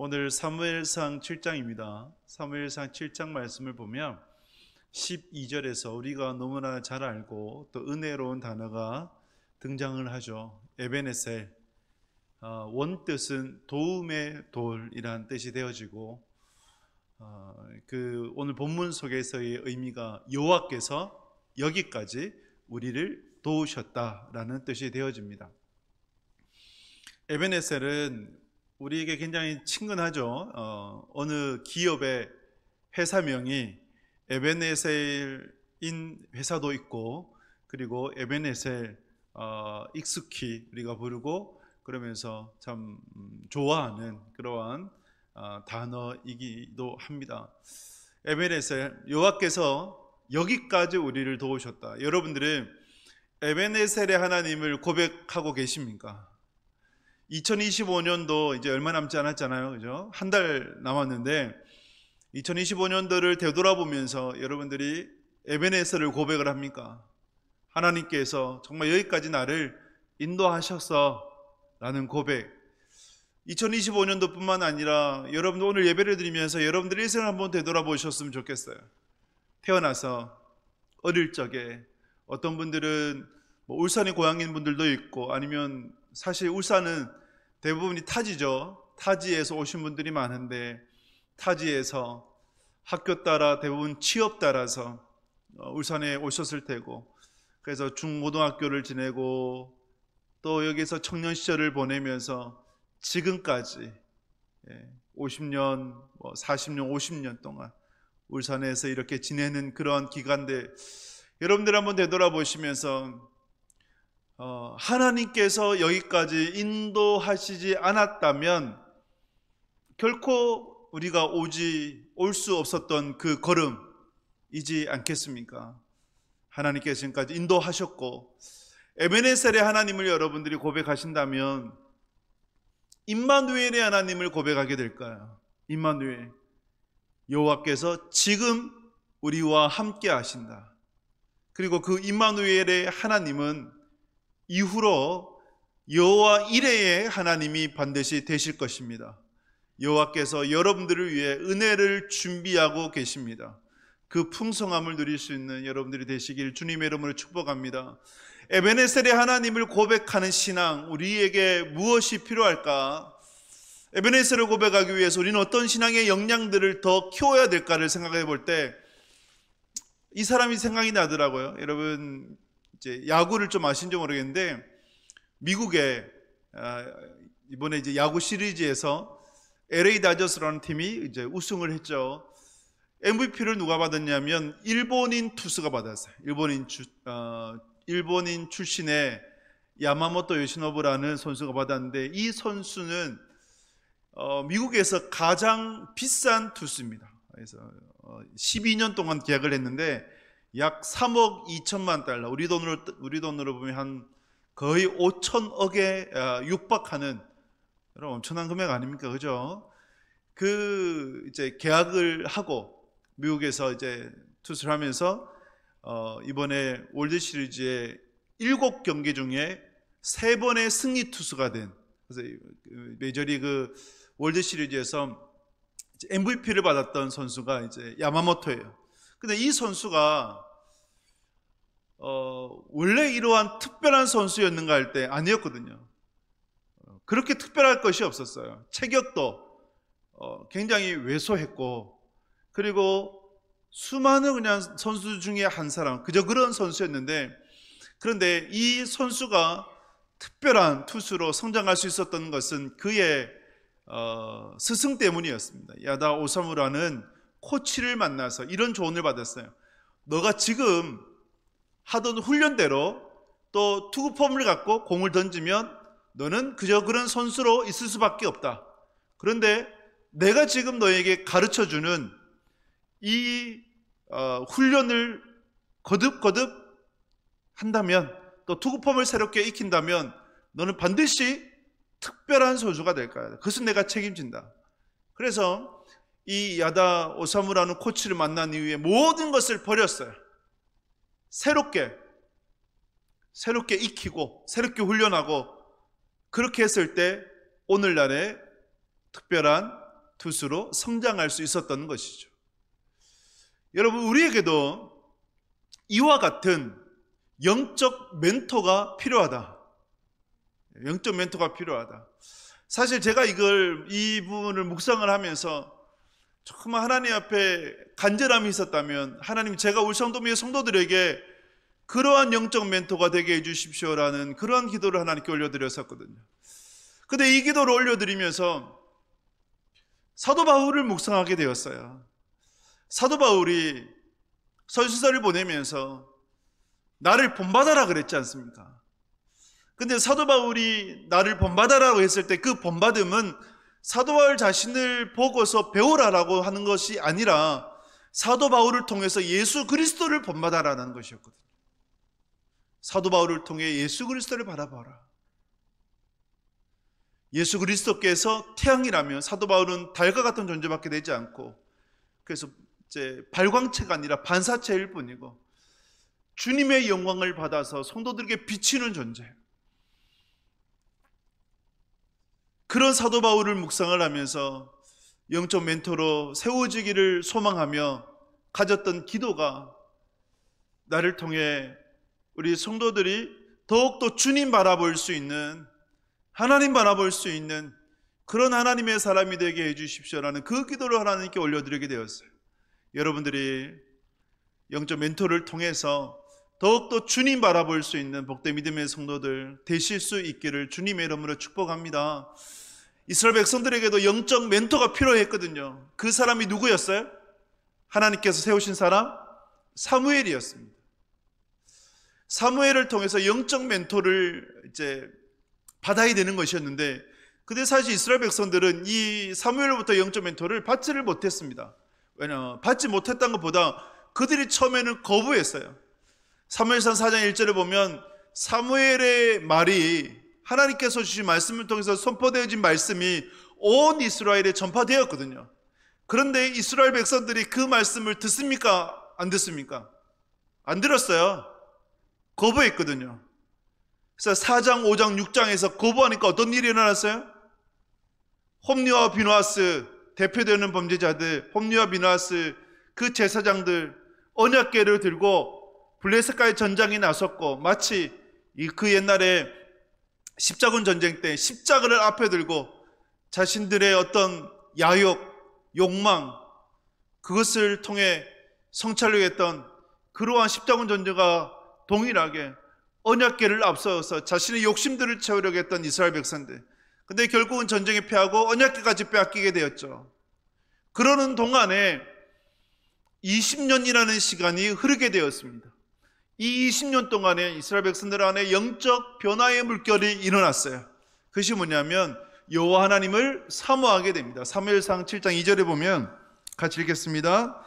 오늘 사무엘상 7장입니다. 사무엘상 7장 말씀을 보면 12절에서 우리가 너무나 잘 알고 또 은혜로운 단어가 등장을 하죠. 에베네셀, 원뜻은 도움의 돌이란 뜻이 되어지고 오늘 본문 속에서의 의미가 여호와께서 여기까지 우리를 도우셨다라는 뜻이 되어집니다. 에베네셀은 우리에게 굉장히 친근하죠. 어느 기업의 회사명이 에베네셀인 회사도 있고, 그리고 에베네셀 익숙히 우리가 부르고 그러면서 참 좋아하는 그러한 단어이기도 합니다. 에베네셀, 여호와께서 여기까지 우리를 도우셨다. 여러분들은 에베네셀의 하나님을 고백하고 계십니까? 2025년도 이제 얼마 남지 않았잖아요. 그죠? 한 달 남았는데 2025년도를 되돌아보면서 여러분들이 에베네셀을 고백을 합니까? 하나님께서 정말 여기까지 나를 인도하셨어 라는 고백. 2025년도 뿐만 아니라 여러분들 오늘 예배를 드리면서 여러분들의 일생을 한번 되돌아보셨으면 좋겠어요. 태어나서 어릴 적에 어떤 분들은 울산이 고향인 분들도 있고, 아니면 사실 울산은 대부분이 타지죠. 타지에서 오신 분들이 많은데, 타지에서 학교 따라 대부분 취업 따라서 울산에 오셨을 테고, 그래서 중고등학교를 지내고 또 여기서 청년 시절을 보내면서 지금까지 50년, 40년, 50년 동안 울산에서 이렇게 지내는 그런 기간들, 여러분들 한번 되돌아보시면서 하나님께서 여기까지 인도하시지 않았다면 결코 우리가 올 수 없었던 그 걸음이지 않겠습니까? 하나님께서 지금까지 인도하셨고, 에베네셀의 하나님을 여러분들이 고백하신다면 임마누엘의 하나님을 고백하게 될까요? 임마누엘, 여호와께서 지금 우리와 함께 하신다. 그리고 그 임마누엘의 하나님은 이후로 여호와 이레의 하나님이 반드시 되실 것입니다. 여호와께서 여러분들을 위해 은혜를 준비하고 계십니다. 그 풍성함을 누릴 수 있는 여러분들이 되시길 주님의 이름으로 축복합니다. 에베네셀의 하나님을 고백하는 신앙, 우리에게 무엇이 필요할까? 에베네셀을 고백하기 위해서 우리는 어떤 신앙의 역량들을 더 키워야 될까를 생각해 볼 때 이 사람이 생각이 나더라고요. 여러분 이제 야구를 좀 아신지 모르겠는데, 미국에 이번에 이제 야구 시리즈에서 LA 다저스라는 팀이 이제 우승을 했죠. MVP를 누가 받았냐면 일본인 투수가 받았어요. 일본인 출신의 야마모토 요시노부라는 선수가 받았는데, 이 선수는 미국에서 가장 비싼 투수입니다. 그래서 12년 동안 계약을 했는데 약 3억 2천만 달러, 우리 돈으로 보면 한 거의 5천억에 육박하는 그런 엄청난 금액 아닙니까? 그죠? 이제 계약을 하고 미국에서 이제 투수를 하면서 이번에 월드 시리즈의 7경기 중에 3번의 승리 투수가 된, 그래서 메이저리그 월드 시리즈에서 MVP를 받았던 선수가 이제 야마모토예요. 근데 이 선수가 원래 이러한 특별한 선수였는가 할 때 아니었거든요. 그렇게 특별할 것이 없었어요. 체격도 굉장히 왜소했고, 그리고 수많은 그냥 선수 중에 한 사람, 그저 그런 선수였는데, 그런데 이 선수가 특별한 투수로 성장할 수 있었던 것은 그의 스승 때문이었습니다. 야다 오사무라는 코치를 만나서 이런 조언을 받았어요. 너가 지금 하던 훈련대로 또 투구폼을 갖고 공을 던지면 너는 그저 그런 선수로 있을 수밖에 없다. 그런데 내가 지금 너에게 가르쳐주는 이 훈련을 거듭거듭 한다면, 또 투구폼을 새롭게 익힌다면 너는 반드시 특별한 선수가 될 거야. 그것은 내가 책임진다. 그래서 이 야다 오사무라는 코치를 만난 이후에 모든 것을 버렸어요. 새롭게 익히고 새롭게 훈련하고, 그렇게 했을 때 오늘날의 특별한 투수로 성장할 수 있었던 것이죠. 여러분, 우리에게도 이와 같은 영적 멘토가 필요하다. 영적 멘토가 필요하다. 사실 제가 이 부분을 묵상을 하면서 정말 하나님 앞에 간절함이 있었다면 하나님, 제가 우리 성도의 성도들에게 그러한 영적 멘토가 되게 해주십시오라는 그러한 기도를 하나님께 올려드렸었거든요. 근데 이 기도를 올려드리면서 사도 바울을 묵상하게 되었어요. 사도 바울이 서신서를 보내면서 나를 본받아라 그랬지 않습니까? 근데 사도 바울이 나를 본받아라고 했을 때 그 본받음은 사도 바울 자신을 보고서 배우라라고 하는 것이 아니라 사도 바울을 통해서 예수 그리스도를 본받아라는 것이었거든요. 사도 바울을 통해 예수 그리스도를 바라봐라. 예수 그리스도께서 태양이라면 사도 바울은 달과 같은 존재밖에 되지 않고, 그래서 이제 발광체가 아니라 반사체일 뿐이고 주님의 영광을 받아서 성도들에게 비치는 존재, 그런 사도 바울을 묵상을 하면서 영적 멘토로 세워지기를 소망하며 가졌던 기도가, 나를 통해 우리 성도들이 더욱더 주님 바라볼 수 있는, 하나님 바라볼 수 있는 그런 하나님의 사람이 되게 해주십시오라는 그 기도를 하나님께 올려드리게 되었어요. 여러분들이 영적 멘토를 통해서 더욱더 주님 바라볼 수 있는 복된 믿음의 성도들 되실 수 있기를 주님의 이름으로 축복합니다. 이스라엘 백성들에게도 영적 멘토가 필요했거든요. 그 사람이 누구였어요? 하나님께서 세우신 사람? 사무엘이었습니다. 사무엘을 통해서 영적 멘토를 이제 받아야 되는 것이었는데, 근데 사실 이스라엘 백성들은 이 사무엘로부터 영적 멘토를 받지를 못했습니다. 왜냐, 받지 못했다는 것보다 그들이 처음에는 거부했어요. 사무엘상 4장 1절에 보면 사무엘의 말이, 하나님께서 주신 말씀을 통해서 선포되어진 말씀이 온 이스라엘에 전파되었거든요. 그런데 이스라엘 백성들이 그 말씀을 듣습니까? 안 듣습니까? 안 들었어요. 거부했거든요. 그래서 4장, 5장, 6장에서 거부하니까 어떤 일이 일어났어요? 홈리와 비누아스, 대표되는 범죄자들, 홈리와 비누아스, 그 제사장들 언약궤를 들고 블레셋과의 전장에 나섰고, 마치 그 옛날에 십자군 전쟁 때 십자가를 앞에 들고 자신들의 어떤 야욕, 욕망, 그것을 통해 성찰하려 했던 그러한 십자군 전쟁과 동일하게 언약궤를 앞서서 자신의 욕심들을 채우려고 했던 이스라엘 백성들, 근데 결국은 전쟁에 패하고 언약궤까지 빼앗기게 되었죠. 그러는 동안에 20년이라는 시간이 흐르게 되었습니다. 이 20년 동안에 이스라엘 백성들 안에 영적 변화의 물결이 일어났어요. 그것이 뭐냐면 여호와 하나님을 사모하게 됩니다. 사무엘상 7장 2절에 보면 같이 읽겠습니다.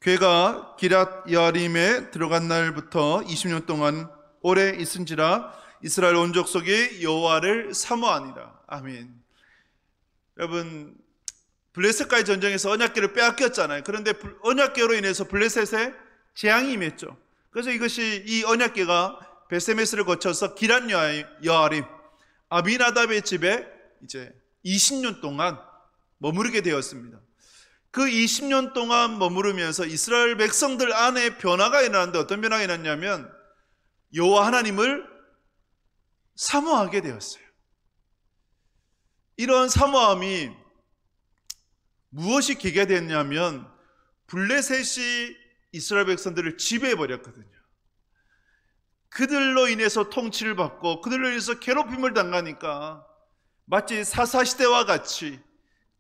괴가 기럇 여아림에 들어간 날부터 20년 동안 오래 있은지라 이스라엘 온 족속이 여호와를 사모하니라. 아멘. 여러분, 블레셋과의 전쟁에서 언약궤를 빼앗겼잖아요. 그런데 언약궤로 인해서 블레셋에 재앙이 임했죠. 그래서 이 언약궤가 베세메스를 거쳐서 기럇 여아림 아비나답의 집에 이제 20년 동안 머무르게 되었습니다. 그 20년 동안 머무르면서 이스라엘 백성들 안에 변화가 일어났는데, 어떤 변화가 일어났냐면 여호와 하나님을 사모하게 되었어요. 이런 사모함이 무엇이 계기되었냐면 블레셋이 이스라엘 백성들을 지배해버렸거든요. 그들로 인해서 통치를 받고 그들로 인해서 괴롭힘을 당하니까 마치 사사시대와 같이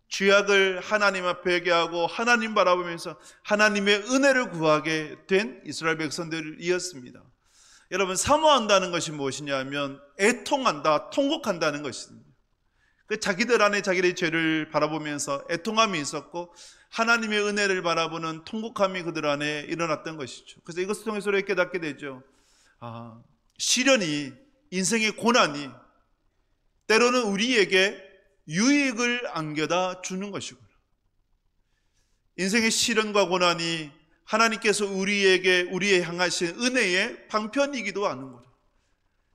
죄악을 하나님 앞에 회개하고 하나님 바라보면서 하나님의 은혜를 구하게 된 이스라엘 백성들이었습니다. 여러분, 사모한다는 것이 무엇이냐 하면 애통한다, 통곡한다는 것입니다. 자기들 안에 자기의 죄를 바라보면서 애통함이 있었고 하나님의 은혜를 바라보는 통곡함이 그들 안에 일어났던 것이죠. 그래서 이것을 통해서 우리가 깨닫게 되죠. 시련이, 인생의 고난이 때로는 우리에게 유익을 안겨다 주는 것이구나. 인생의 시련과 고난이 하나님께서 우리에 향하신 은혜의 방편이기도 하는구나.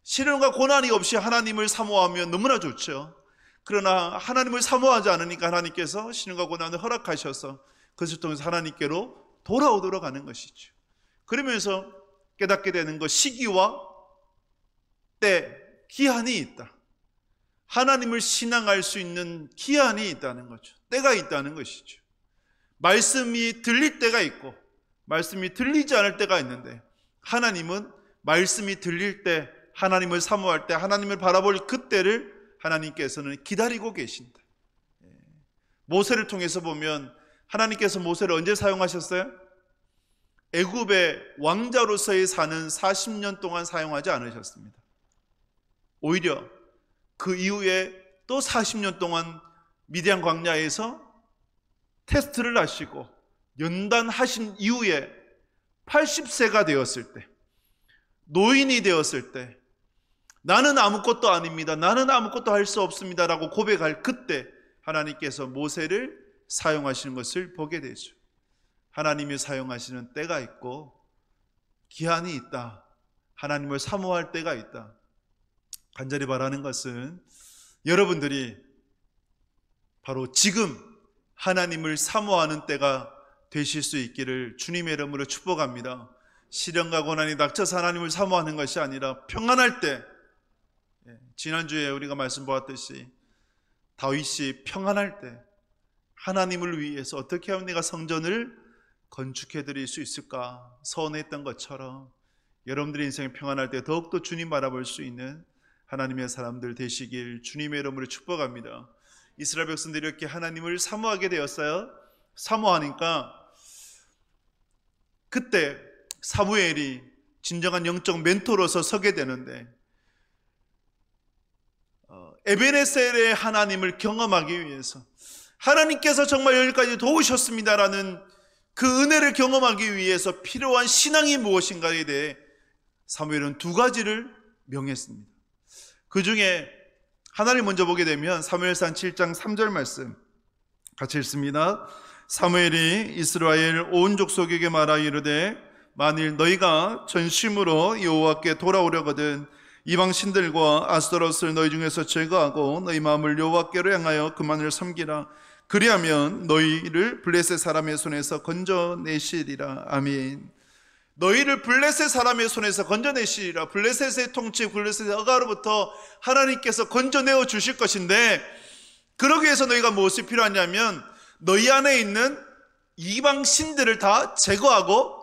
시련과 고난이 없이 하나님을 사모하면 너무나 좋죠. 그러나 하나님을 사모하지 않으니까 하나님께서 신령과 고난을 허락하셔서 그것을 통해서 하나님께로 돌아오도록 하는 것이죠. 그러면서 깨닫게 되는 것, 시기와 때, 기한이 있다. 하나님을 신앙할 수 있는 기한이 있다는 거죠. 때가 있다는 것이죠. 말씀이 들릴 때가 있고 말씀이 들리지 않을 때가 있는데, 하나님은 말씀이 들릴 때, 하나님을 사모할 때, 하나님을 바라볼 그때를 하나님께서는 기다리고 계신다. 모세를 통해서 보면 하나님께서 모세를 언제 사용하셨어요? 애굽의 왕자로서의 사는 40년 동안 사용하지 않으셨습니다. 오히려 그 이후에 또 40년 동안 미디안 광야에서 테스트를 하시고 연단하신 이후에 80세가 되었을 때, 노인이 되었을 때, 나는 아무것도 아닙니다, 나는 아무것도 할 수 없습니다 라고 고백할 그때 하나님께서 모세를 사용하시는 것을 보게 되죠. 하나님이 사용하시는 때가 있고 기한이 있다. 하나님을 사모할 때가 있다. 간절히 바라는 것은 여러분들이 바로 지금 하나님을 사모하는 때가 되실 수 있기를 주님의 이름으로 축복합니다. 시련과 고난이 닥쳐서 하나님을 사모하는 것이 아니라 평안할 때, 지난주에 우리가 말씀 보았듯이 다윗이 평안할 때 하나님을 위해서 어떻게 하면 내가 성전을 건축해 드릴 수 있을까 서원했던 것처럼 여러분들의 인생이 평안할 때 더욱더 주님 바라볼 수 있는 하나님의 사람들 되시길 주님의 이름으로 축복합니다. 이스라엘 백성들이 이렇게 하나님을 사모하게 되었어요. 사모하니까 그때 사무엘이 진정한 영적 멘토로서 서게 되는데, 에베네셀의 하나님을 경험하기 위해서, 하나님께서 정말 여기까지 도우셨습니다라는 그 은혜를 경험하기 위해서 필요한 신앙이 무엇인가에 대해 사무엘은 두 가지를 명했습니다. 그 중에 하나를 먼저 보게 되면 사무엘상 7장 3절 말씀 같이 읽습니다. 사무엘이 이스라엘 온 족속에게 말하 이르되 만일 너희가 전심으로 여호와께 돌아오려거든 이방 신들과 아스토롯을 너희 중에서 제거하고 너희 마음을 여호와께로 향하여 그만을 섬기라. 그리하면 너희를 블레셋 사람의 손에서 건져내시리라. 아멘. 너희를 블레셋 사람의 손에서 건져내시리라. 블레셋의 통치, 블레셋의 억압으로부터 하나님께서 건져내어 주실 것인데, 그러기 위해서 너희가 무엇이 필요하냐면 너희 안에 있는 이방 신들을 다 제거하고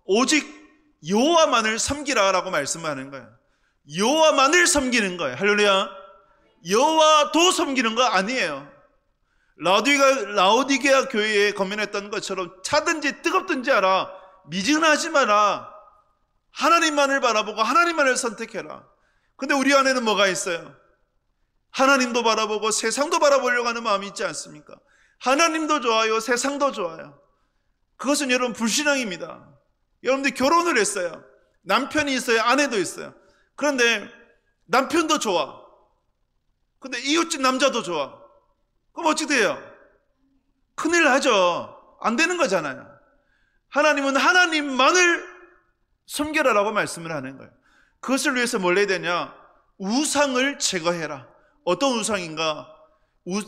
오직 여호와만을 섬기라라고 말씀하는 거예요. 여호와만을 섬기는 거예요. 할렐루야. 여호와도 섬기는 거 아니에요. 라오디게아 교회에 거면했던 것처럼 차든지 뜨겁든지 알아, 미진하지 마라, 하나님만을 바라보고 하나님만을 선택해라. 근데 우리 안에는 뭐가 있어요? 하나님도 바라보고 세상도 바라보려고 하는 마음이 있지 않습니까? 하나님도 좋아요, 세상도 좋아요. 그것은 여러분 불신앙입니다. 여러분들이 결혼을 했어요. 남편이 있어요, 아내도 있어요. 그런데 남편도 좋아, 근데 이웃집 남자도 좋아. 그럼 어찌 돼요? 큰일 나죠. 안 되는 거잖아요. 하나님은 하나님만을 섬겨라라고 말씀을 하는 거예요. 그것을 위해서 뭘 해야 되냐? 우상을 제거해라. 어떤 우상인가?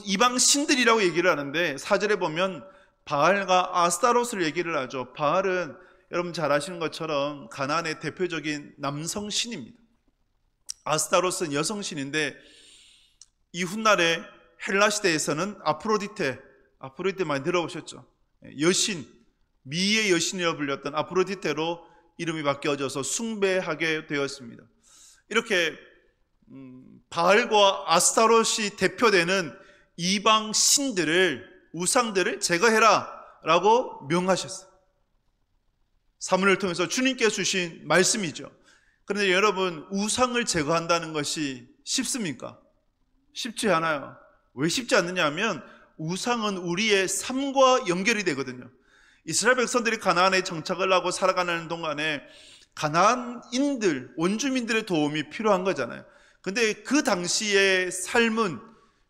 이방 신들이라고 얘기를 하는데 4절에 보면 바알과 아스타롯을 얘기를 하죠. 바알은 여러분 잘 아시는 것처럼 가나안의 대표적인 남성 신입니다. 아스타롯은 여성 신인데, 이 훗날에 헬라 시대에서는 아프로디테 많이 들어보셨죠? 여신, 미의 여신이라고 불렸던 아프로디테로 이름이 바뀌어져서 숭배하게 되었습니다. 이렇게 바알과 아스타롯이 대표되는 이방 신들을, 우상들을 제거해라 라고 명하셨어요. 사무엘을 통해서 주님께서 주신 말씀이죠. 그런데 여러분, 우상을 제거한다는 것이 쉽습니까? 쉽지 않아요. 왜 쉽지 않느냐 하면 우상은 우리의 삶과 연결이 되거든요. 이스라엘 백성들이 가나안에 정착을 하고 살아가는 동안에 가나안인들, 원주민들의 도움이 필요한 거잖아요. 근데 그 당시의 삶은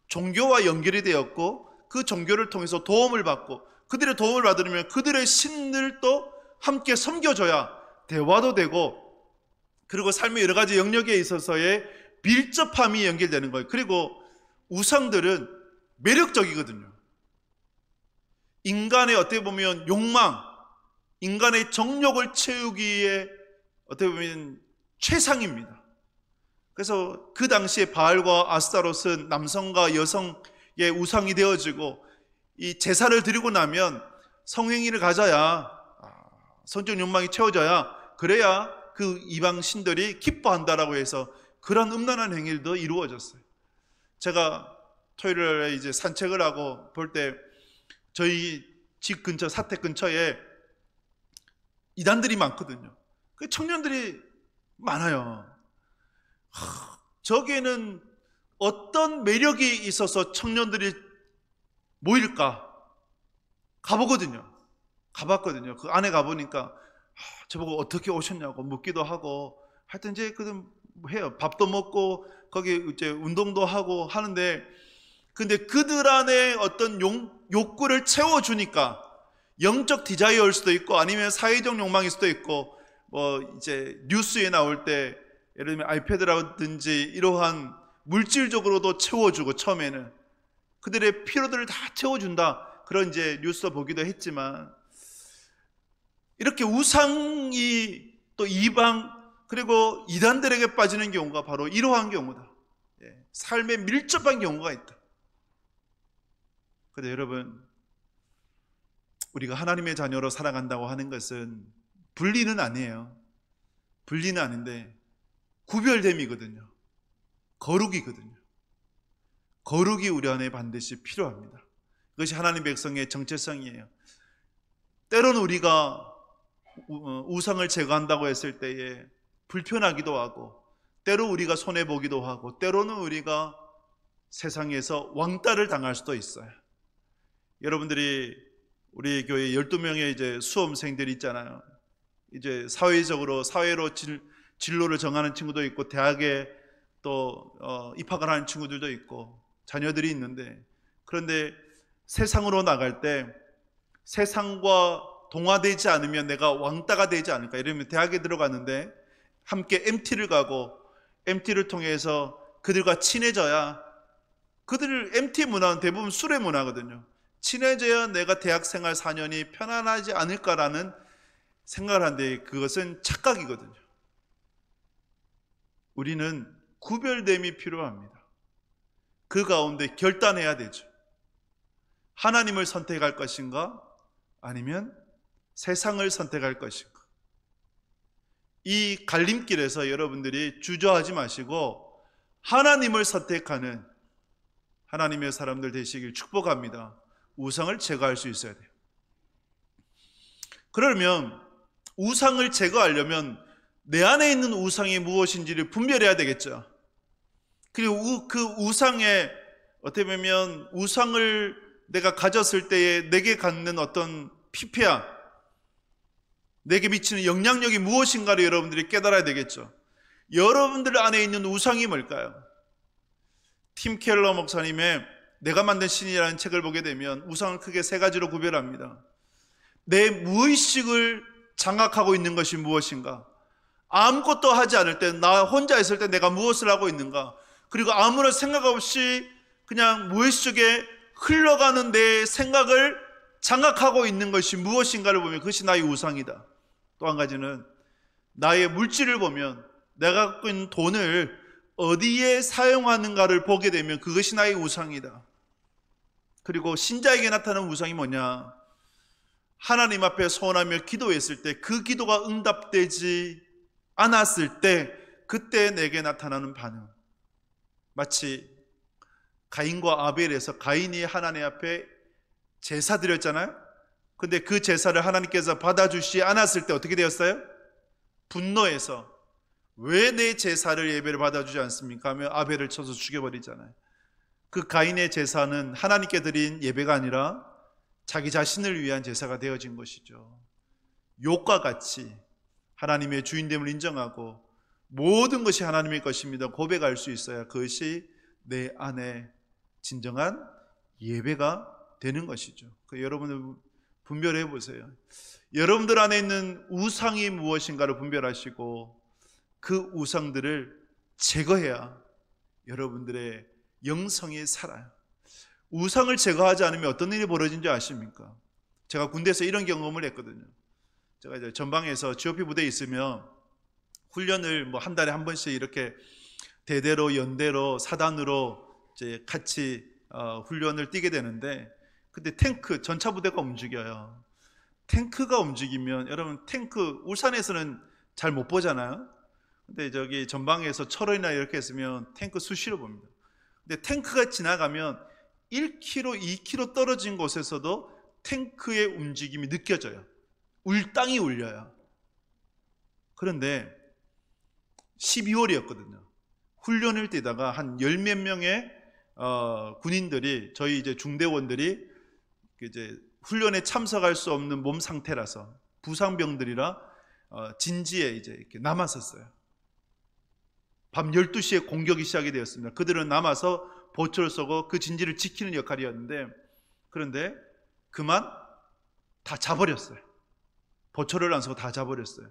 종교와 연결이 되었고, 그 종교를 통해서 도움을 받고, 그들의 도움을 받으려면 그들의 신들도 함께 섬겨줘야 대화도 되고, 그리고 삶의 여러 가지 영역에 있어서의 밀접함이 연결되는 거예요. 그리고 우상들은 매력적이거든요. 인간의 어떻게 보면 욕망, 인간의 정욕을 채우기에 어떻게 보면 최상입니다. 그래서 그 당시에 바알과 아스타롯은 남성과 여성의 우상이 되어지고, 이 제사를 드리고 나면 성행위를 가져야, 성적 욕망이 채워져야, 그래야 그 이방 신들이 기뻐한다라고 해서 그런 음란한 행위도 이루어졌어요. 제가 토요일에 이제 산책을 하고 볼 때 저희 집 근처, 사택 근처에 이단들이 많거든요. 그 청년들이 많아요. 저기에는 어떤 매력이 있어서 청년들이 모일까? 가봤거든요. 그 안에 가보니까 저보고 어떻게 오셨냐고 묻기도 하고, 하여튼 이제 해요. 밥도 먹고 거기 이제 운동도 하고 하는데, 근데 그들 안에 어떤 욕구를 채워주니까, 영적 디자이어일 수도 있고 아니면 사회적 욕망일 수도 있고, 뭐 이제 뉴스에 나올 때 예를 들면 아이패드라든지 이러한 물질적으로도 채워주고, 처음에는 그들의 필요들을 다 채워준다, 그런 이제 뉴스도 보기도 했지만, 이렇게 우상이 또 이방 그리고 이단들에게 빠지는 경우가 바로 이러한 경우다. 삶에 밀접한 경우가 있다. 그런데 여러분, 우리가 하나님의 자녀로 살아간다고 하는 것은 분리는 아니에요. 분리는 아닌데 구별됨이거든요. 거룩이거든요. 거룩이 우리 안에 반드시 필요합니다. 그것이 하나님 백성의 정체성이에요. 때로는 우리가 우상을 제거한다고 했을 때에 불편하기도 하고, 때로 우리가 손해보기도 하고, 때로는 우리가 세상에서 왕따를 당할 수도 있어요. 여러분들이 우리 교회 12명의 이제 수험생들이 있잖아요. 이제 사회로 진로를 정하는 친구도 있고, 대학에 또 입학을 하는 친구들도 있고, 자녀들이 있는데, 그런데 세상으로 나갈 때 세상과 동화되지 않으면 내가 왕따가 되지 않을까. 이러면 대학에 들어갔는데 함께 MT를 가고, MT를 통해서 그들과 친해져야, 그들 MT 문화는 대부분 술의 문화거든요. 친해져야 내가 대학생활 4년이 편안하지 않을까라는 생각을 하는데, 그것은 착각이거든요. 우리는 구별됨이 필요합니다. 그 가운데 결단해야 되죠. 하나님을 선택할 것인가 아니면 세상을 선택할 것인가. 이 갈림길에서 여러분들이 주저하지 마시고 하나님을 선택하는 하나님의 사람들 되시길 축복합니다. 우상을 제거할 수 있어야 돼요. 그러면 우상을 제거하려면 내 안에 있는 우상이 무엇인지를 분별해야 되겠죠. 그리고 그 우상에, 어떻게 보면 우상을 내가 가졌을 때에 내게 갖는 어떤 피폐함, 내게 미치는 영향력이 무엇인가를 여러분들이 깨달아야 되겠죠. 여러분들 안에 있는 우상이 뭘까요? 팀 켈러 목사님의 내가 만든 신이라는 책을 보게 되면 우상을 크게 세 가지로 구별합니다. 내 무의식을 장악하고 있는 것이 무엇인가? 아무것도 하지 않을 때, 나 혼자 있을 때 내가 무엇을 하고 있는가? 그리고 아무런 생각 없이 그냥 무의식에 흘러가는 내 생각을 장악하고 있는 것이 무엇인가를 보면 그것이 나의 우상이다. 또 한 가지는 나의 물질을 보면 내가 갖고 있는 돈을 어디에 사용하는가를 보게 되면 그것이 나의 우상이다. 그리고 신자에게 나타나는 우상이 뭐냐? 하나님 앞에 소원하며 기도했을 때 그 기도가 응답되지 않았을 때 그때 내게 나타나는 반응. 마치 가인과 아벨에서 가인이 하나님 앞에 제사 드렸잖아요. 근데 그 제사를 하나님께서 받아주시지 않았을 때 어떻게 되었어요? 분노해서 왜 내 제사를, 예배를 받아주지 않습니까? 하며 아벨을 쳐서 죽여버리잖아요. 그 가인의 제사는 하나님께 드린 예배가 아니라 자기 자신을 위한 제사가 되어진 것이죠. 욥과 같이 하나님의 주인됨을 인정하고 모든 것이 하나님의 것입니다 고백할 수 있어야 그것이 내 안에 진정한 예배가 되는 것이죠. 여러분들 분별해 보세요. 여러분들 안에 있는 우상이 무엇인가를 분별하시고 그 우상들을 제거해야 여러분들의 영성이 살아요. 우상을 제거하지 않으면 어떤 일이 벌어진 줄 아십니까? 제가 군대에서 이런 경험을 했거든요. 제가 이제 전방에서 GOP 부대에 있으면 훈련을 뭐 한 달에 한 번씩 이렇게 대대로 연대로 사단으로 이제 같이 훈련을 뛰게 되는데, 근데 탱크 전차 부대가 움직여요. 탱크가 움직이면 여러분, 탱크 울산에서는 잘 못 보잖아요. 근데 저기 전방에서 철원이나 이렇게 했으면 탱크 수시로 봅니다. 근데 탱크가 지나가면 1km, 2km 떨어진 곳에서도 탱크의 움직임이 느껴져요. 땅이 울려요. 그런데 12월이었거든요. 훈련을 뛰다가 한 10몇 명의 군인들이, 저희 이제 중대원들이 이제 훈련에 참석할 수 없는 몸 상태라서 부상병들이라 진지에 이제 이렇게 남았었어요. 밤 12시에 공격이 시작이 되었습니다. 그들은 남아서 보초를 쏘고 그 진지를 지키는 역할이었는데, 그런데 그만 다 자버렸어요. 보초를 안 쏘고 다 자버렸어요.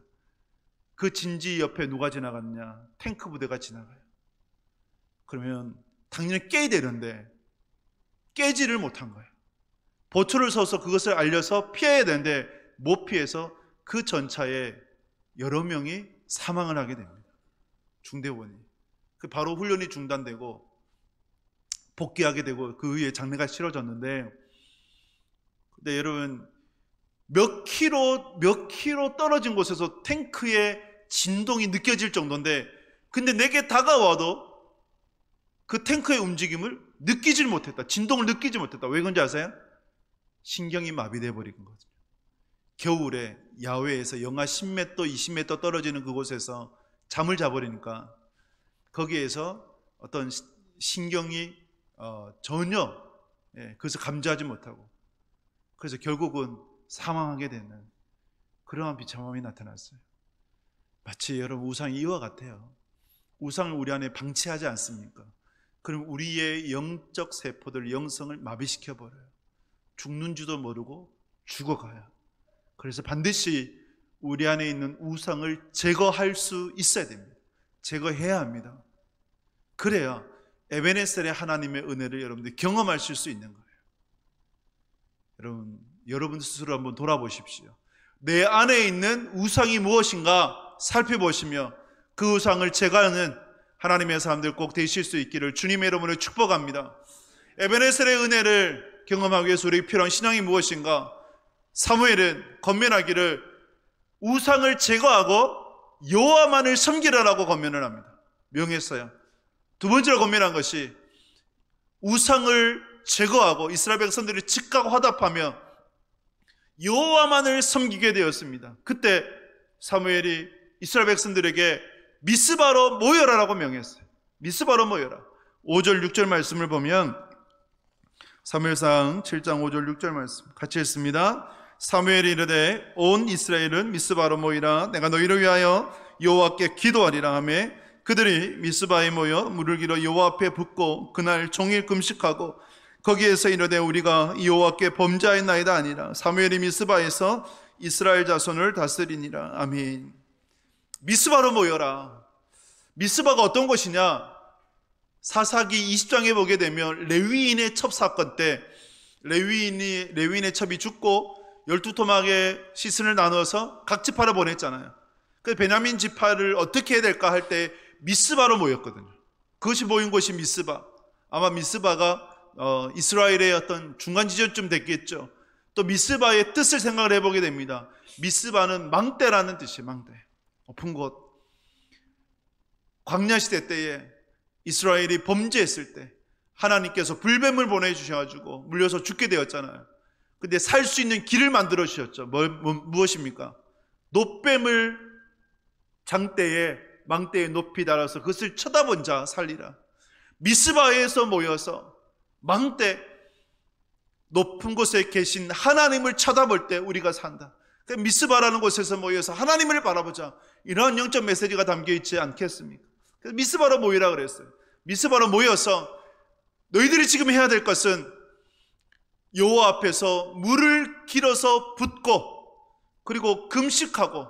그 진지 옆에 누가 지나갔냐? 탱크 부대가 지나가요. 그러면 당연히 깨야 되는데 깨지를 못한 거예요. 보초를 서서 그것을 알려서 피해야 되는데 못 피해서 그 전차에 여러 명이 사망을 하게 됩니다. 중대원이. 바로 훈련이 중단되고 복귀하게 되고 그 후에 장례가 치러졌는데, 근데 여러분, 몇 킬로 떨어진 곳에서 탱크의 진동이 느껴질 정도인데, 근데 내게 다가와도 그 탱크의 움직임을 느끼질 못했다. 진동을 느끼지 못했다. 왜 그런지 아세요? 신경이 마비돼 버린 거죠. 겨울에 야외에서 영하 10m, 20m 떨어지는 그곳에서 잠을 자버리니까 거기에서 어떤 신경이 전혀 그것을 감지하지 못하고, 그래서 결국은 사망하게 되는 그러한 비참함이 나타났어요. 마치 여러분, 우상이 이와 같아요. 우상을 우리 안에 방치하지 않습니까? 그럼 우리의 영적 세포들, 영성을 마비시켜 버려요. 죽는 줄도 모르고 죽어가요. 그래서 반드시 우리 안에 있는 우상을 제거할 수 있어야 됩니다. 제거해야 합니다. 그래야 에베네셀의 하나님의 은혜를 여러분들이 경험하실 수 있는 거예요. 여러분 스스로 한번 돌아보십시오. 내 안에 있는 우상이 무엇인가 살펴보시며 그 우상을 제거하는 하나님의 사람들 꼭 되실 수 있기를 주님의 이름으로 축복합니다. 에베네셀의 은혜를 경험하기 위해서 우리에게 필요한 신앙이 무엇인가? 사무엘은 권면하기를 우상을 제거하고 여호와만을 섬기라라고 권면을 합니다. 명했어요. 두 번째로 권면한 것이 우상을 제거하고 이스라엘 백성들이 즉각 화답하며 여호와만을 섬기게 되었습니다. 그때 사무엘이 이스라엘 백성들에게 미스바로 모여라라고 명했어요. 미스바로 모여라. 5절 6절 말씀을 보면 사무엘상 7장 5절 6절 말씀 같이 읽습니다. 사무엘이 이르되 온 이스라엘은 미스바로 모이라. 내가 너희를 위하여 여호와께 기도하리라 하매 그들이 미스바에 모여 물을 길어 여호와 앞에 붓고 그날 종일 금식하고 거기에서 이르되 우리가 여호와께 범죄하였나이다 아니라. 사무엘이 미스바에서 이스라엘 자손을 다스리니라. 아멘. 미스바로 모여라. 미스바가 어떤 곳이냐? 사사기 20장에 보게 되면 레위인의 첩 사건 때 레위인의 첩이 죽고 12토막의 시선을 나눠서 각 지파로 보냈잖아요. 그 베냐민 지파를 어떻게 해야 될까 할 때 미스바로 모였거든요. 그것이 모인 곳이 미스바. 아마 미스바가 이스라엘의 어떤 중간 지점쯤 됐겠죠. 또 미스바의 뜻을 생각을 해보게 됩니다. 미스바는 망대라는 뜻이에요. 망대. 높은 곳. 광야시대 때에 이스라엘이 범죄했을 때 하나님께서 불뱀을 보내주셔가지고 물려서 죽게 되었잖아요. 근데 살 수 있는 길을 만들어 주셨죠. 무엇입니까? 놋뱀을 망대에 높이 달아서 그것을 쳐다본 자 살리라. 미스바에서 모여서 망대 높은 곳에 계신 하나님을 쳐다볼 때 우리가 산다. 미스바라는 곳에서 모여서 하나님을 바라보자. 이러한 영적 메시지가 담겨 있지 않겠습니까? 그래서 미스바로 모이라 그랬어요. 미스바로 모여서 너희들이 지금 해야 될 것은 여호와 앞에서 물을 길어서 붓고 그리고 금식하고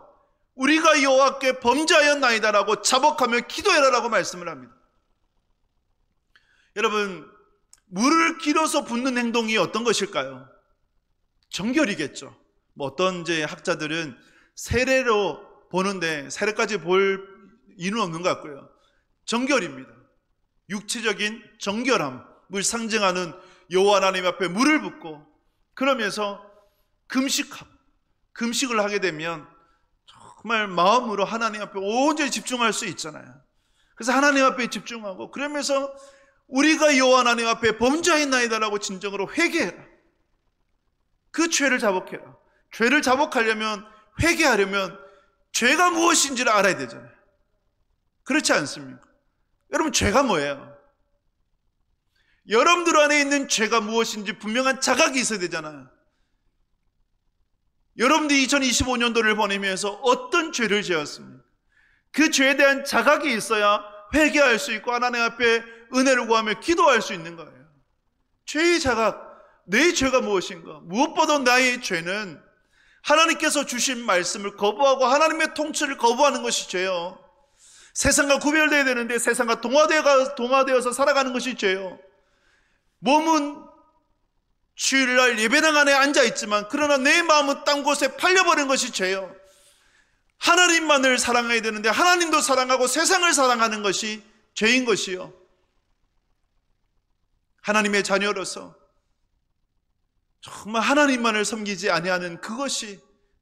우리가 여호와께 범죄하였나이다라고 자복하며 기도해라라고 말씀을 합니다. 여러분, 물을 길어서 붓는 행동이 어떤 것일까요? 정결이겠죠. 뭐 어떤 이제 학자들은 세례로 보는데 세례까지 볼 이유는 없는 것 같고요. 정결입니다. 육체적인 정결함을 상징하는 여호와 하나님 앞에 물을 붓고, 그러면서 금식을 하게 되면 정말 마음으로 하나님 앞에 온전히 집중할 수 있잖아요. 그래서 하나님 앞에 집중하고, 그러면서 우리가 여호와 하나님 앞에 범죄하였나이다라고 진정으로 회개해라. 그 죄를 자복해라. 죄를 자복하려면, 회개하려면 죄가 무엇인지를 알아야 되잖아요. 그렇지 않습니까? 여러분, 죄가 뭐예요? 여러분들 안에 있는 죄가 무엇인지 분명한 자각이 있어야 되잖아요. 여러분들이 2025년도를 보내면서 어떤 죄를 지었습니까? 그 죄에 대한 자각이 있어야 회개할 수 있고 하나님 앞에 은혜를 구하며 기도할 수 있는 거예요. 죄의 자각, 내 죄가 무엇인가? 무엇보다 나의 죄는 하나님께서 주신 말씀을 거부하고 하나님의 통치를 거부하는 것이 죄요. 세상과 구별되어야 되는데 세상과 동화되어서 살아가는 것이 죄요. 몸은 주일날 예배당 안에 앉아있지만 그러나 내 마음은 딴 곳에 팔려버린 것이 죄요. 하나님만을 사랑해야 되는데 하나님도 사랑하고 세상을 사랑하는 것이 죄인 것이요. 하나님의 자녀로서 정말 하나님만을 섬기지 아니하는 그것이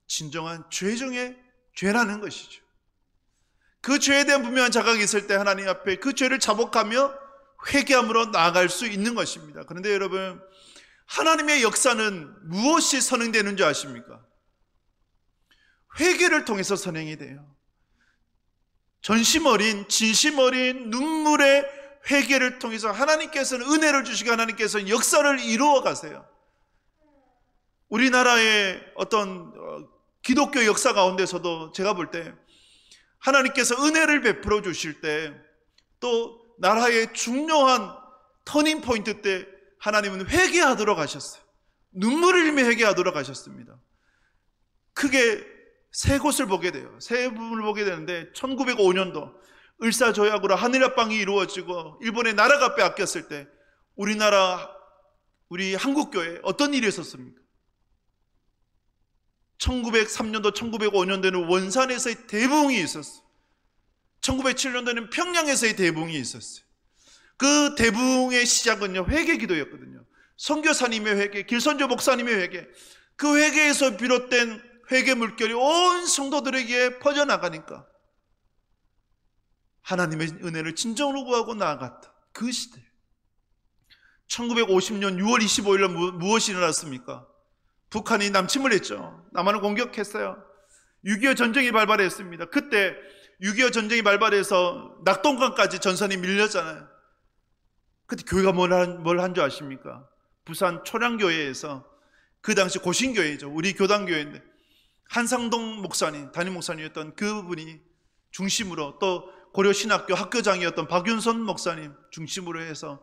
진정한 죄 중에 죄라는 것이죠. 그 죄에 대한 분명한 자각이 있을 때 하나님 앞에 그 죄를 자복하며 회개함으로 나아갈 수 있는 것입니다. 그런데 여러분, 하나님의 역사는 무엇이 선행되는 줄 아십니까? 회개를 통해서 선행이 돼요. 전심 어린, 진심 어린 눈물의 회개를 통해서 하나님께서는 은혜를 주시고 하나님께서는 역사를 이루어 가세요. 우리나라의 어떤 기독교 역사 가운데서도 제가 볼 때 하나님께서 은혜를 베풀어 주실 때, 또 나라의 중요한 터닝 포인트 때 하나님은 회개하도록 하셨어요. 눈물을 흘리며 회개하도록 하셨습니다. 크게 세 곳을 보게 돼요. 세 부분을 보게 되는데 1905년도 을사조약으로 한일합방이 이루어지고 일본의 나라가 빼앗겼을 때 우리 한국교회에 어떤 일이 있었습니까? 1903년도 1905년도에는 원산에서의 대붕이 있었어요. 1907년도에는 평양에서의 대붕이 있었어요. 그 대붕의 시작은요, 회개 기도였거든요. 선교사님의 회개, 길선조 목사님의 회개, 그 회개에서 비롯된 회개 물결이 온 성도들에게 퍼져나가니까 하나님의 은혜를 진정으로 구하고 나아갔다. 그 시대. 1950년 6월 25일 날 무엇이 일어났습니까? 북한이 남침을 했죠. 남한을 공격했어요. 6.25 전쟁이 발발했습니다. 그때 6.25 전쟁이 발발해서 낙동강까지 전선이 밀렸잖아요. 그때 교회가 뭘 한 줄 아십니까? 부산 초량교회에서, 그 당시 고신교회죠. 우리 교단교회인데 한상동 목사님, 담임 목사님이었던 그분이 중심으로, 또 고려신학교 학교장이었던 박윤선 목사님 중심으로 해서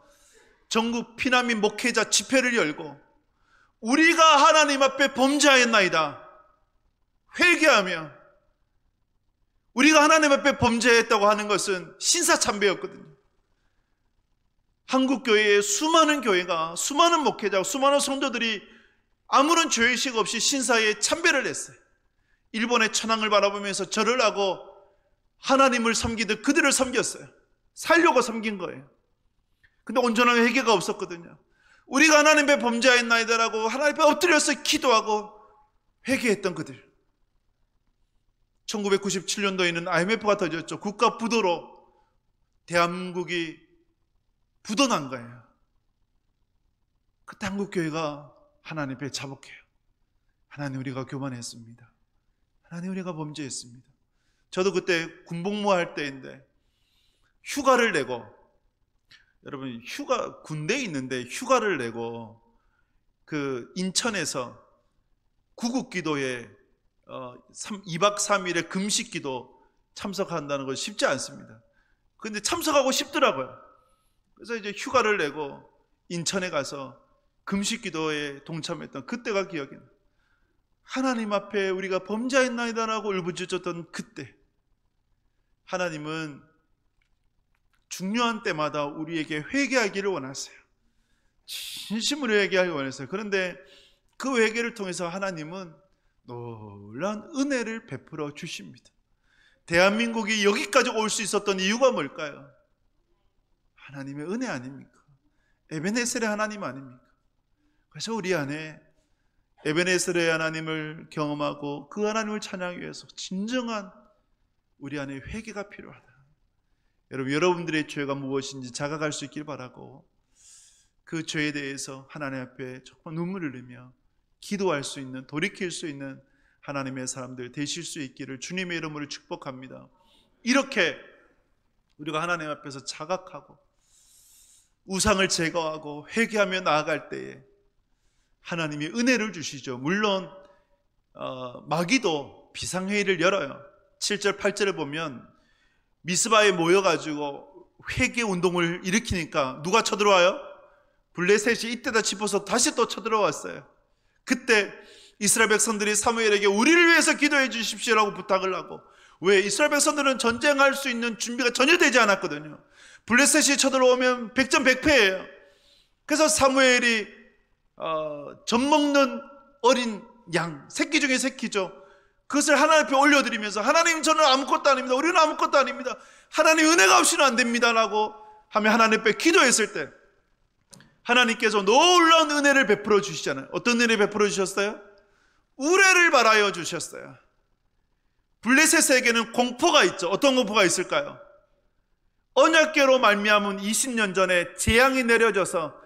전국 피난민 목회자 집회를 열고, 우리가 하나님 앞에 범죄하였나이다 회개하며, 우리가 하나님 앞에 범죄했다고 하는 것은 신사참배였거든요. 한국교회의 수많은 교회가, 수많은 목회자, 수많은 성도들이 아무런 죄의식 없이 신사에 참배를 했어요. 일본의 천황을 바라보면서 절을 하고 하나님을 섬기듯 그들을 섬겼어요. 살려고 섬긴 거예요. 근데 온전한 회개가 없었거든요. 우리가 하나님 앞에 범죄하였나이다라고 하나님 앞에 엎드려서 기도하고 회개했던 그들. 1997년도에는 IMF가 터졌죠. 국가 부도로 대한민국이 부도난 거예요. 그때 한국교회가 하나님 앞에 자복해요. 하나님, 우리가 교만했습니다. 하나님, 우리가 범죄했습니다. 저도 그때 군복무할 때인데 휴가를 내고, 여러분, 군대에 있는데 휴가를 내고 그 인천에서 구국기도에 2박 3일의 금식기도 참석한다는 건 쉽지 않습니다. 그런데 참석하고 싶더라고요. 그래서 이제 휴가를 내고 인천에 가서 금식기도에 동참했던 그때가 기억이 나요. 하나님 앞에 우리가 범죄했나이다라고 울부짖었던 그때, 하나님은 중요한 때마다 우리에게 회개하기를 원하세요. 진심으로 회개하기를 원하세요. 그런데 그 회개를 통해서 하나님은 놀라운 은혜를 베풀어 주십니다. 대한민국이 여기까지 올 수 있었던 이유가 뭘까요? 하나님의 은혜 아닙니까? 에베네셀의 하나님 아닙니까? 그래서 우리 안에 에베네셀의 하나님을 경험하고 그 하나님을 찬양하기 위해서 진정한 우리 안에 회개가 필요하다. 여러분, 여러분들의 죄가 무엇인지 자각할 수 있길 바라고 그 죄에 대해서 하나님 앞에 정말 눈물을 흘리며 기도할 수 있는, 돌이킬 수 있는 하나님의 사람들 되실 수 있기를 주님의 이름으로 축복합니다. 이렇게 우리가 하나님 앞에서 자각하고 우상을 제거하고 회개하며 나아갈 때에 하나님이 은혜를 주시죠. 물론 마귀도 비상회의를 열어요. 7절 8절을 보면 미스바에 모여가지고 회개 운동을 일으키니까 누가 쳐들어와요? 블레셋이 이때다 싶어서 다시 또 쳐들어왔어요. 그때 이스라엘 백성들이 사무엘에게 우리를 위해서 기도해 주십시오라고 부탁을 하고, 왜? 이스라엘 백성들은 전쟁할 수 있는 준비가 전혀 되지 않았거든요. 블레셋이 쳐들어오면 백전백패예요. 그래서 사무엘이 젖먹는 어린 양, 새끼 중에 새끼죠. 그것을 하나님 앞에 올려드리면서 하나님, 저는 아무것도 아닙니다. 우리는 아무것도 아닙니다. 하나님 은혜가 없이는 안 됩니다 라고 하며 하나님 앞에 기도했을 때 하나님께서 놀라운 은혜를 베풀어 주시잖아요. 어떤 은혜를 베풀어 주셨어요? 우레를 발하여 주셨어요. 블레셋에게는 공포가 있죠. 어떤 공포가 있을까요? 언약궤로 말미암은 20년 전에 재앙이 내려져서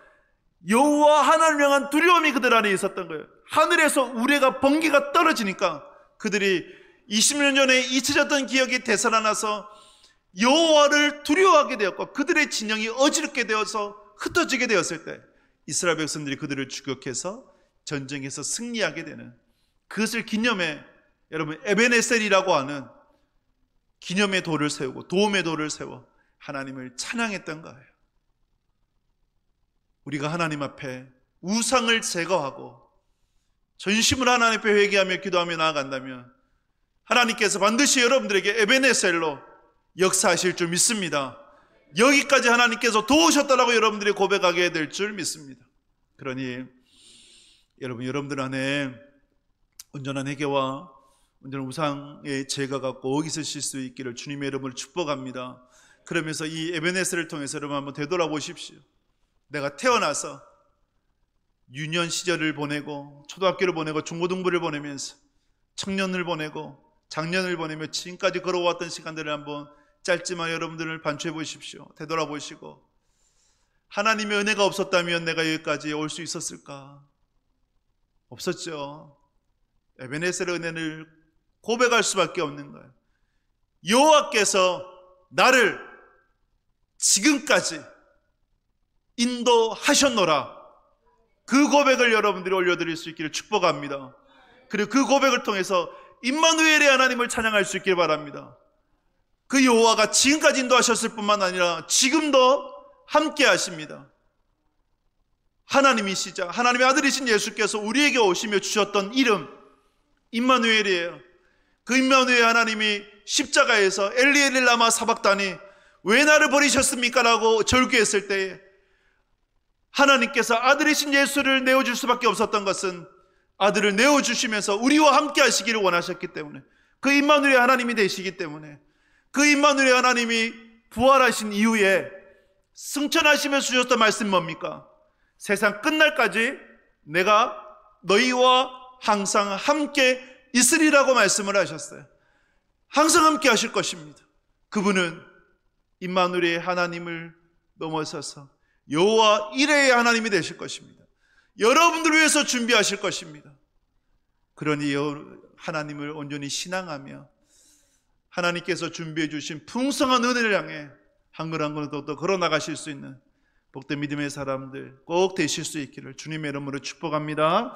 여호와 하나님을 향한 두려움이 그들 안에 있었던 거예요. 하늘에서 우레가 번개가 떨어지니까 그들이 20년 전에 잊혀졌던 기억이 되살아나서 여호와를 두려워하게 되었고, 그들의 진영이 어지럽게 되어서 흩어지게 되었을 때 이스라엘 백성들이 그들을 추격해서 전쟁에서 승리하게 되는, 그것을 기념해 여러분 에베네셀이라고 하는 기념의 돌을 세우고 도움의 돌을 세워 하나님을 찬양했던 거예요. 우리가 하나님 앞에 우상을 제거하고 전심으로 하나님 앞에 회개하며 기도하며 나아간다면 하나님께서 반드시 여러분들에게 에베네셀로 역사하실 줄 믿습니다. 여기까지 하나님께서 도우셨다라고 여러분들이 고백하게 될 줄 믿습니다. 그러니 여러분들 안에 온전한 회개와 온전한 우상의 제거가 꼭 있으실 수 있기를 주님의 이름으로 축복합니다. 그러면서 이 에베네셀을 통해서 여러분 한번 되돌아보십시오. 내가 태어나서 유년 시절을 보내고 초등학교를 보내고 중고등부를 보내면서 청년을 보내고 장년을 보내며 지금까지 걸어왔던 시간들을 한번 짧지만 여러분들을 반추해 보십시오. 되돌아보시고 하나님의 은혜가 없었다면 내가 여기까지 올 수 있었을까? 없었죠. 에베네셀의 은혜를 고백할 수밖에 없는 거예요. 여호와께서 나를 지금까지 인도하셨노라. 그 고백을 여러분들이 올려드릴 수 있기를 축복합니다. 그리고 그 고백을 통해서 임마누엘의 하나님을 찬양할 수 있길 바랍니다. 그 여호와가 지금까지 인도하셨을 뿐만 아니라 지금도 함께 하십니다. 하나님이시자 하나님의 아들이신 예수께서 우리에게 오시며 주셨던 이름 임마누엘이에요. 그 임마누엘 하나님이 십자가에서 엘리 엘리 라마 사박다니 왜 나를 버리셨습니까? 라고 절규했을 때에 하나님께서 아들이신 예수를 내어줄 수밖에 없었던 것은 아들을 내어주시면서 우리와 함께 하시기를 원하셨기 때문에, 그 임마누엘 하나님이 되시기 때문에, 그 임마누엘 하나님이 부활하신 이후에 승천하시면서 주셨던 말씀 뭡니까? 세상 끝날까지 내가 너희와 항상 함께 있으리라고 말씀을 하셨어요. 항상 함께 하실 것입니다. 그분은 임마누엘의 하나님을 넘어서서 여호와 이레의 하나님이 되실 것입니다. 여러분들을 위해서 준비하실 것입니다. 그러니 하나님을 온전히 신앙하며 하나님께서 준비해 주신 풍성한 은혜를 향해 한 걸 한 걸도 더 걸어나가실 수 있는 복된 믿음의 사람들 꼭 되실 수 있기를 주님의 이름으로 축복합니다.